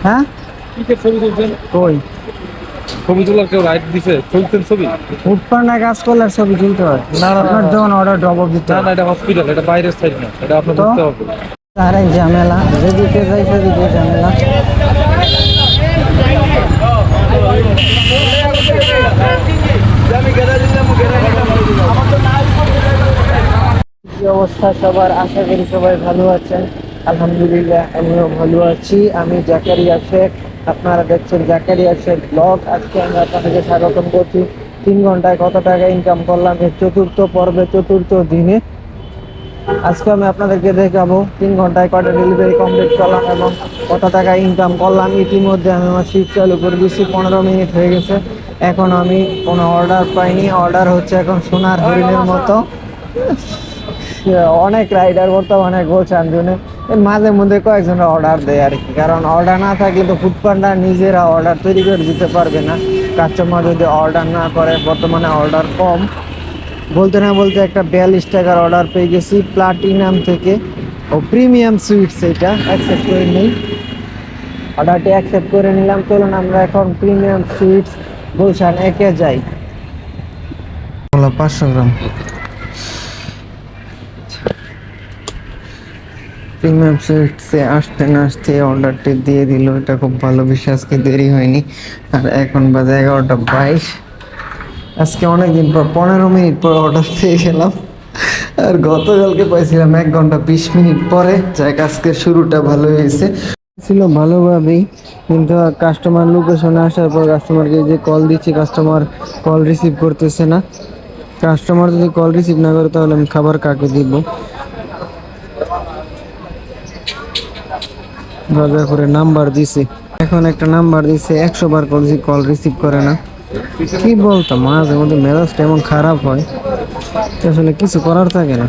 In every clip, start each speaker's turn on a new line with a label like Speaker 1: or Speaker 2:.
Speaker 1: হ্যাঁ,
Speaker 2: কিসের ছবি তুলছেন?
Speaker 1: কই
Speaker 2: ছবি তোলার কেউ রাইট দিছে? তুলতেন ছবি?
Speaker 1: ফুটপান্ডা কাজ করলে ছবি তুলতে হয়?
Speaker 2: না না না
Speaker 1: আপনার
Speaker 2: না
Speaker 1: যখন অর্ডার ড্রপ দিতে
Speaker 2: না
Speaker 1: হয়
Speaker 2: না, এটা হসপিটাল, এটা বাইরের সাইড না, এটা আপনার
Speaker 1: তো
Speaker 2: বুঝতে হবে।
Speaker 1: তার এই ঝামেলা, যেদিকে যাই সেদিকে ঝামেলা। কি অবস্থা সবার? আশা করি সবাই ভালো আছেন। আলহামদুলিল্লাহ আমিও ভালো আছি। আমি জাকারিয়া শেখ, আপনারা দেখছেন জাকারিয়া শেখ ব্লগ। আজকে আমি আপনাদেরকে স্বাগতম করছি 3 ঘন্টায় কত টাকা ইনকাম করলাম এই চতুর্থ পর্বে, চতুর্থ দিনে। আজকে আমি আপনাদেরকে দেখাবো 3 ঘন্টায় কয়টা ডেলিভারি কমপ্লিট করলাম এবং কত টাকা ইনকাম করলাম। ইতিমধ্যে আমি আমার শিফট চালু করে দিচ্ছি, 15 মিনিট হয়ে গেছে, এখন আমি কোনো অর্ডার পাইনি। অর্ডার হচ্ছে এখন সোনার হরিণের মতো। অনেক রাইডার বর্তমানে গোছান জন্য মাঝে মধ্যে কয়েকজনের অর্ডার দেয় আর কি, কারণ অর্ডার না থাকলে তো ফুডপান্ডা নিজেরা অর্ডার তৈরি করে দিতে পারবে না। কাস্টমার যদি অর্ডার না করে, বর্তমানে অর্ডার কম। বলতে না বলতে একটা 42 টাকার অর্ডার পেয়ে গেছি প্লাটিনাম থেকে, ও প্রিমিয়াম সুইটস, এটা অ্যাকসেপ্ট করে নিই। অর্ডারটি অ্যাকসেপ্ট করে নিলাম। চলুন আমরা এখন প্রিমিয়াম সুইটস গুলশান একে যাই। 500 গ্রাম প্রিমিয়াম সুইটসে আসতে না আসতে অর্ডারটি দিয়ে দিল। এটা খুব ভালো বিষয়, আজকে দেরি হয়নি। আর এখন বাজে 11টা 22। আজকে অনেকদিন পর 15 মিনিট পর অর্ডার পেয়ে গেলাম। আর গতকালকে পাইছিলাম 1 ঘন্টা 20 মিনিট পরে। যাই, আজকে শুরুটা ভালো হয়েছে ছিল ভালোভাবেই, কিন্তু কাস্টমার লোকেশনে আসার পর কাস্টমারকে যে কল দিচ্ছি, কাস্টমার কল রিসিভ করতেছে না। কাস্টমার যদি কল রিসিভ না করে তাহলে আমি খাবার কাকে দিব? বাজার করে নাম্বার দিছে, এখন একটা নাম্বার দিছে, 100 বার কল রিসিভ করে না। কি বলতাম, মাঝে মধ্যে মেজাজটা এমন খারাপ হয়, আসলে কিছু করার থাকে না।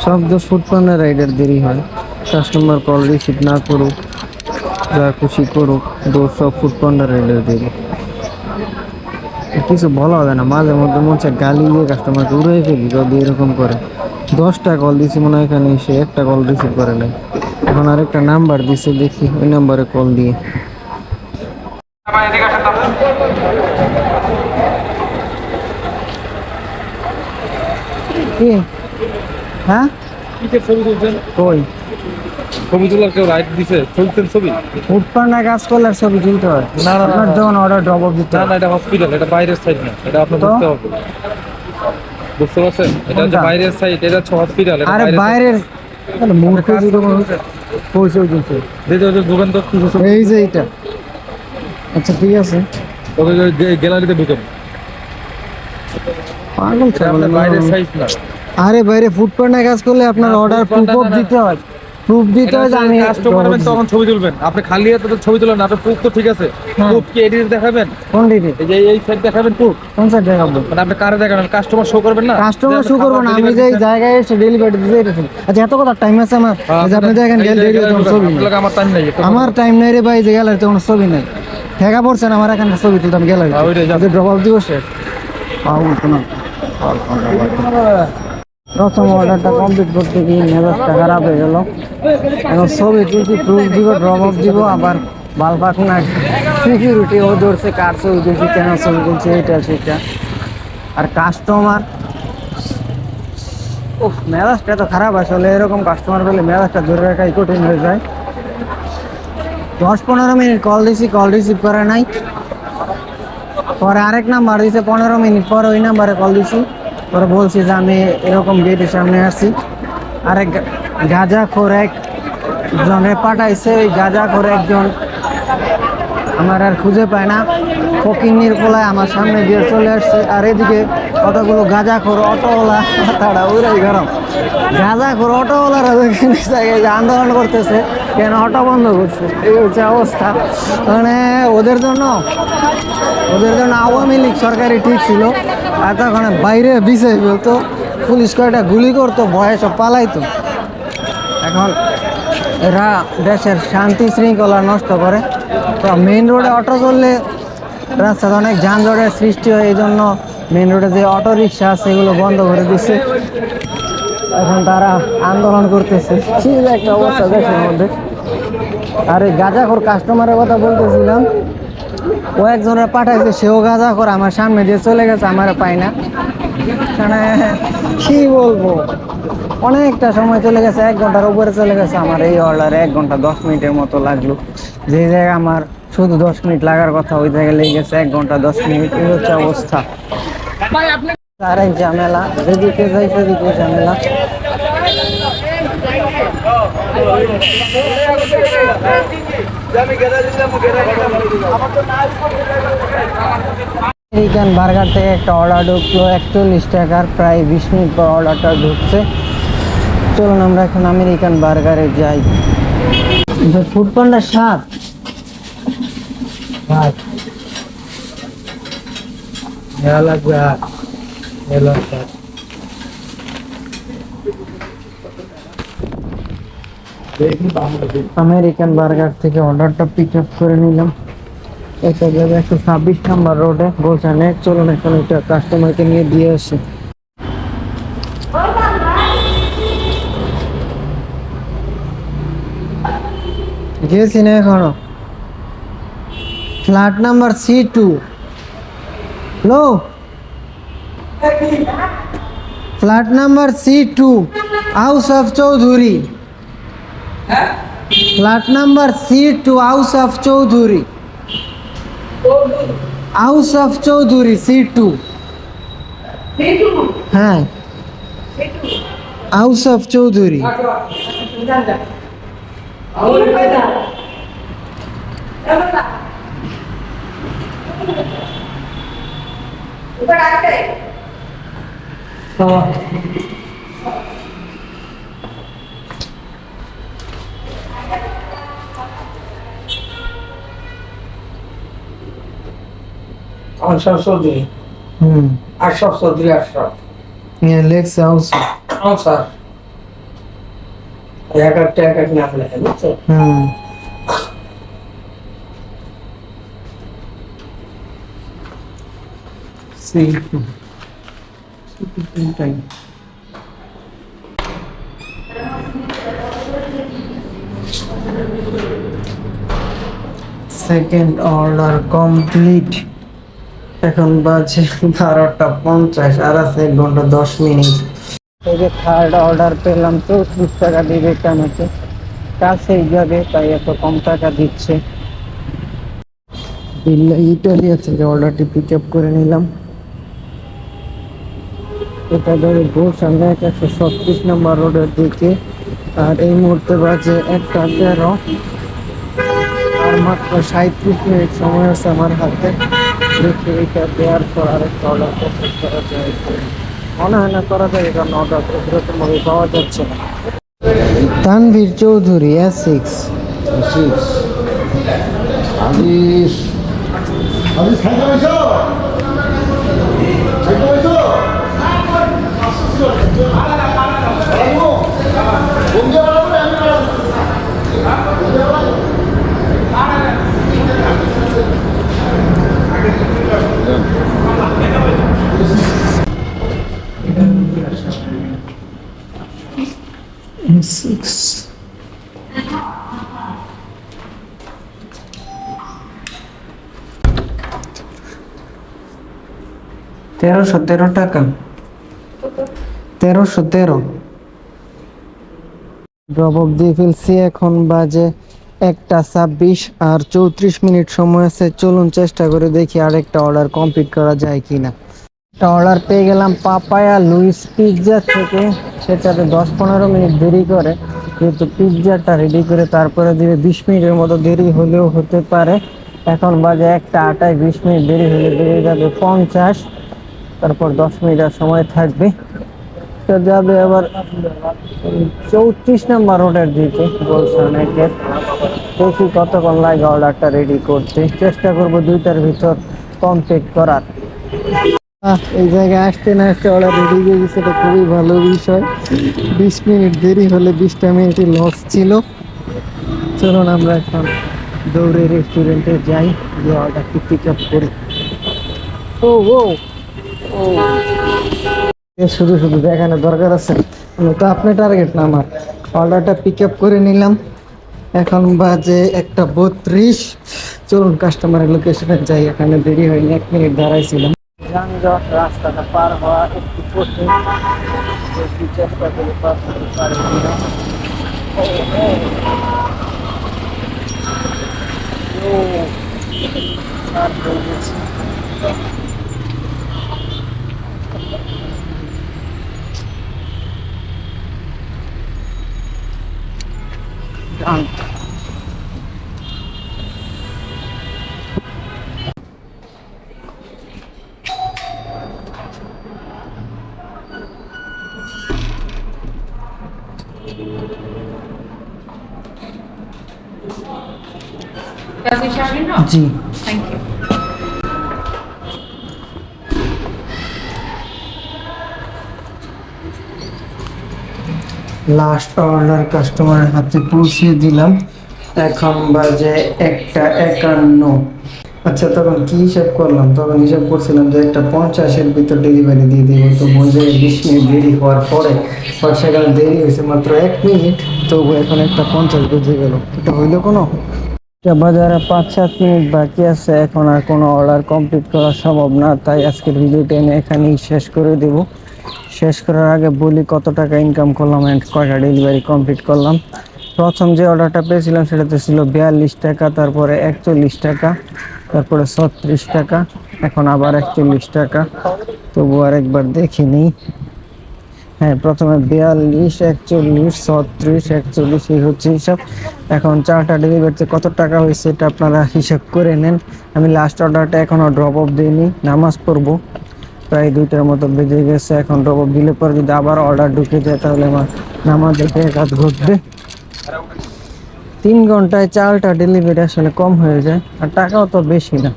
Speaker 1: সব দোষ ফুডপান্ডা রাইডার দেরি হয়, কাস্টমার কল রিসিভ না করুক, যা খুশি করুক, দোষ সব ফুডপান্ডা রাইডার দেরি। কিছু বলা যায় না, মাঝে মধ্যে মনে হচ্ছে গালি দিয়ে কাস্টমারকে উড়াই ফেলি যদি এরকম করে। 10টা কল দিছি মনে হয়, এখানে এসে একটা কল রিসিভ করে নাই। এখন আরেকটা নাম্বার দিছে, দেখি ওই নাম্বারে কল দিয়ে। কি? হ্যাঁ,
Speaker 2: কিসের ছবি তুলছেন?
Speaker 1: কই
Speaker 2: ছবি তোলার কেউ রাইট দিছে? তুলতেন ছবি?
Speaker 1: ফুডপান্ডা কাজ করলে ছবি তুলতে হয়?
Speaker 2: না না না
Speaker 1: আপনার
Speaker 2: না
Speaker 1: যখন অর্ডার ড্রপ দিতে
Speaker 2: না
Speaker 1: হয়
Speaker 2: না, এটা হসপিটাল, এটা বাইরের সাইড না, এটা আপনার
Speaker 1: তো
Speaker 2: বুঝতে হবে। বুঝতে পারছেন? এটা হচ্ছে
Speaker 1: কোনটা?
Speaker 2: বাইরের সাইড, এটা হচ্ছে হসপিটাল, এটা
Speaker 1: আরে
Speaker 2: বাইরের side।
Speaker 1: বাইরের মূর্খ
Speaker 2: কার
Speaker 1: যদি
Speaker 2: ছবি
Speaker 1: কোনো
Speaker 2: তুলছেন?
Speaker 1: পয়সা দিতে।
Speaker 2: দোকান তো কিছু ছবি।
Speaker 1: এই যে এইটা, আচ্ছা ঠিক আছে।
Speaker 2: তবে গ্যালারিতে ঢুকেন,
Speaker 1: পাগল
Speaker 2: এটা
Speaker 1: ছাগল
Speaker 2: আপনার বাইরের
Speaker 1: এগুলো।
Speaker 2: সাইড না।
Speaker 1: আরে বাইরে ফুডপান্ডা কাজ করলে আপনার
Speaker 2: না,
Speaker 1: অর্ডার
Speaker 2: ফুডপান্ডা
Speaker 1: প্রুফ
Speaker 2: না, না।
Speaker 1: দিতে হয়, প্রুফ দিতে
Speaker 2: এটা
Speaker 1: হয় যে
Speaker 2: হচ্ছে
Speaker 1: আমি
Speaker 2: কাস্টমার হবেন তখন ছবি তুলবেন। আপনি খালি হাতে তো ছবি তুলেন না, আপনি প্রুফ তো ঠিক আছে।
Speaker 1: হ্যাঁ।
Speaker 2: প্রুফ কি এডিট দেখাবেন?
Speaker 1: কোন দিকে,
Speaker 2: এই যে এই সাইড দেখাবেন প্রুফ।
Speaker 1: কোন সাইড দেখাবো?
Speaker 2: মানে আপনি কারে দেখাবেন? কাস্টমার শো করবেন না?
Speaker 1: কাস্টমার
Speaker 2: যে
Speaker 1: শো
Speaker 2: আপনি
Speaker 1: করবো
Speaker 2: খাবার
Speaker 1: না, আমি
Speaker 2: delivery
Speaker 1: যে এই
Speaker 2: দিচ্ছেন।
Speaker 1: জায়গায় এসে ডেলিভারি দিতে এসেছি। আচ্ছা এত কথা টাইম আছে আমার? এই যে আপনি দেখেন
Speaker 2: এই যে
Speaker 1: ডেলিভারি
Speaker 2: gallery
Speaker 1: কোনো
Speaker 2: ঢুকেন,
Speaker 1: ছবি নেই।
Speaker 2: আপনার আমার টাইম নাই।
Speaker 1: আমার টাইম নেই রে ভাই, যে গ্যালারিতে কোনো ছবি নেই। ঠেকা পড়ছেন আমার এখানে ছবি তুলতাম
Speaker 2: হ্যাঁ, ওইটাই
Speaker 1: গ্যালারিতে,
Speaker 2: যান।
Speaker 1: যে ড্রপ দিব শেষ। পাগল শোনা, প্রথম অর্ডারটা কমপ্লিট করতে গিয়ে মেজাজটা খারাপ হয়ে গেল। এখন ছবি তুলছি, প্রুফ দিব, ড্রপ দিব, আবার বালপাক না সিকিউরিটি ও ধরছে কার ছবি তুলছি, কেন ছবি তুলছি, এইটা সেটা। আর কাস্টমার, ও মেজাজটা তো খারাপ। আসলে এরকম কাস্টমার পেলে মেজাজটা ধরে রাখাই কঠিন হয়ে যায়। 10-15 মিনিট কল দিছি, কল রিসিভ করে নাই। পরে আরেক নাম্বার দিছে, 15 মিনিট পরে ওই নাম্বারে কল দিছি। পরে বলছি যে আমি এরকম গেটের সামনে আসছি। আরেক গাঁজাখোর একজনে পাঠাইছে, ওই গাঁজাখোর একজন আমার আর খুঁজে পায় না, ফকিন্নির পোলায় আমার সামনে দিয়ে চলে আসছে। আর এদিকে কতগুলো গাঁজাখোর অটোওয়ালা, তারা ওইরাই গরম। গাঁজাখোর অটোওয়ালারা যেখানে জায়গায় যে আন্দোলন করতেছে, কেন অটো বন্ধ করছে, এই হচ্ছে অবস্থা। মানে ওদের জন্য আওয়ামী লীগ সরকারি ঠিক ছিল। আর তখন বাইরে বিষয় বলতো, পুলিশ কয়েকটা গুলি করতো, ভয়ে সব পালাইতো। এখন এরা দেশের শান্তি শৃঙ্খলা নষ্ট করে। তো মেইন রোডে অটো চললে রাস্তাতে অনেক যানজটের সৃষ্টি হয়, এই জন্য মেইন রোডে যে অটো রিক্সা আছে এগুলো বন্ধ করে দিচ্ছে। এখন তারা আন্দোলন করতেছে, কি একটা অবস্থা দেশের মধ্যে। আর এই গাঁজাখোর কাস্টমারের কথা বলতেছিলাম, ও একজনের পাঠাইছে, সেও গাঁজাখোর, আমার সামনে দিয়ে চলে গেছে, আমার পাই না। মানে কি বলবো, অনেকটা সময় চলে গেছে, 1 ঘন্টার উপরে চলে গেছে আমার এই অর্ডারে। 1 ঘন্টা 10 মিনিটের মতো লাগলো। যে জায়গায় আমার শুধু 10 মিনিট লাগার কথা, ওই জায়গায় লেগে গেছে 1 ঘন্টা 10 মিনিট। এই হচ্ছে অবস্থা। আর এক ঝামেলা, যেদিকে যাই সেদিকে ঝামেলা। আমেরিকান বার্গার থেকে একটা অর্ডার ঢুকলো 41 টাকার, প্রায় 20 মিনিট পর অর্ডারটা ঢুকছে। চলুন আমরা এখন আমেরিকান বার্গারে যাই। ফুড পান্ডার স্বাদ আমেরিকান বার্গার থেকে অর্ডারটা পিক আপ করে নিলাম। এটা যাবে 126 নম্বর রোডে গোলশানে। চলুন এখন এটা কাস্টমারকে নিয়ে দিয়ে আসি। গেছি না এখনো। Flat number C2 low, flat number C2 house of Chowdhury. Flat number C2 house of Chowdhury. House of Chowdhury C2। হ্যাঁ, হাউস অফ চৌধুরী।
Speaker 3: আশরাফ চৌধুরী, আশরাফ চৌধুরী, আশরাফ
Speaker 1: লেখছে হাউস।
Speaker 3: স্যার এক একটা এক এক নাম লেখা, বুঝছো?
Speaker 1: Second order complete. এখন বাজে 12:50, আর আছে 1 ঘন্টা 10 মিনিট। এই যে থার্ড অর্ডার পেলাম 34 টাকা দিবে আমাকে, কাছেই যাবে তাই এত কম টাকা দিচ্ছে। ইটালিয়া থেকে অর্ডারটি পিক আপ করে নিলাম। এটা ধরে গোলশানে 136 নম্বর রোডের দিকে। আর এই মুহূর্তে বাজে 1:13, আর মাত্র 37 মিনিট সময় আছে আমার হাতে। দেখি এটা দেওয়ার পর আরেকটা অর্ডার প্রসেস করা যায়, মনে হয় না করা যায়, কারণ অর্ডার সেরকম ভাবে পাওয়া যাচ্ছে না। তানভীর চৌধুরী S6।
Speaker 4: আদিস আদিস খাইতে পাইছো? খাইতে পাইছো? বন্ধু বানাবো আমি বানাবো।
Speaker 1: S6 1313 টাকা, 1313 ড্রপ অফ দিয়ে ফেলছি। এখন বাজে 1:26 আর 34 মিনিট সময় আছে। চলুন চেষ্টা করে দেখি আরেকটা অর্ডার কমপ্লিট করা যায় কিনা। একটা অর্ডার পেয়ে গেলাম পাপায়া লুইস পিৎজা থেকে, সেটাতে 10-15 মিনিট দেরি করে, যেহেতু পিৎজাটা রেডি করে তারপরে দিবে। 20 মিনিটের মতো দেরি হলেও হতে পারে। এখন বাজে 1:28, 20 মিনিট দেরি হলে বেড়ে যাবে 50, তারপর 10 মিনিট আর সময় থাকবে। এটা যাবে আবার 34 নম্বর রোডের দিকে গোলশানে। দেখি কতক্ষণ লাগে অর্ডারটা রেডি করতে, চেষ্টা করবো 2টার ভিতর কমপ্লিট করার। এই জায়গায় আসতে না আসতে অর্ডার রেডি হয়ে গেছে, এটা খুবই ভালো বিষয়। 20 মিনিট দেরি হলে 20টা মিনিটই লস ছিল। চলুন আমরা এখন দৌড়ে রেস্টুরেন্টে যাই, গিয়ে অর্ডারটি পিক আপ করি। ও ও ও, শুধু শুধু দেখানোর দরকার আছে, তো আপনি টার্গেট না আমার। অর্ডারটা পিক আপ করে নিলাম, এখন বাজে 1:32। চলুন কাস্টমারের লোকেশনে যাই, এখানে দেরি হয়নি, 1 মিনিট দাঁড়াইছিলাম। যানজট, রাস্তাটা পার হওয়া একটু কঠিন, একটু চেষ্টা করে পার হতে পারি কিনা। পার হয়ে গেছি।
Speaker 5: Does it show you now?
Speaker 1: G,
Speaker 5: Thank you.
Speaker 1: Last order কাস্টমারের হাতে পৌঁছে দিলাম। এখন বাজে 1:51। আচ্ছা, তখন কি হিসাব করলাম? তখন হিসাব করছিলাম যে একটা 50-এর ভিতর ডেলিভারি দিয়ে দিব, তো বোঝে 20 মিনিট দেরি হওয়ার পরে সেখানে দেরি হয়েছে মাত্র 1 মিনিট, তবু এখন 1:50 বেজে গেল। এটা হইলো কোনো? বাজারে 5-7 মিনিট বাকি আছে, এখন আর কোনো অর্ডার কমপ্লিট করা সম্ভব না, তাই আজকের ভিডিওটা আমি এখানেই শেষ করে দেব। শেষ করার আগে বলি কত টাকা ইনকাম করলাম এন্ড কয়টা ডেলিভারি কমপ্লিট করলাম। প্রথম যে অর্ডারটা পেয়েছিলাম সেটাতে ছিল 42 টাকা, তারপরে 41 টাকা, তারপরে 36 টাকা, এখন আবার 41 টাকা। তবু আর একবার দেখে নিই। হ্যাঁ, প্রথমে 42, 41, 36, 41 এই হচ্ছে হিসাব। এখন 4টা ডেলিভারিতে কত টাকা হয়েছে এটা আপনারা হিসাব করে নেন। আমি লাস্ট অর্ডারটা এখনো ড্রপ অফ দিইনি, নামাজ পড়বো, প্রায় 2টার মতো বেজে গেছে। এখন ড্রপ অফ দিলে পরে যদি আবার অর্ডার ঢুকে যায় তাহলে আমার নামাজের ব্যাঘাত ঘটবে। 3 ঘন্টায় 4টা ডেলিভারি আসলে কম হয়ে যায়, আর টাকাও তো বেশি না।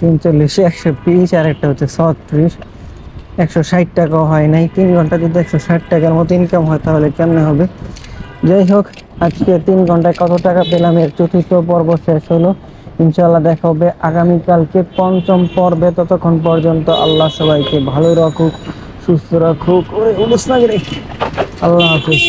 Speaker 1: 43, 120, আর একটা হচ্ছে 36, 160 টাকাও হয় নাই। 3 ঘন্টা যদি 160 টাকার মতো ইনকাম হয় তাহলে কেমনে হবে? যাই হোক, আজকে 3 ঘন্টায় কত টাকা পেলাম এর 4র্থ পর্ব শেষ হলো। ইনশাআল্লাহ দেখা হবে আগামীকালকে 5ম পর্বে। ততক্ষণ পর্যন্ত আল্লাহ সবাইকে ভালো রাখুক, সুস্থ রাখুক। ওরে উলিস না রে। আল্লাহ হাফেজ।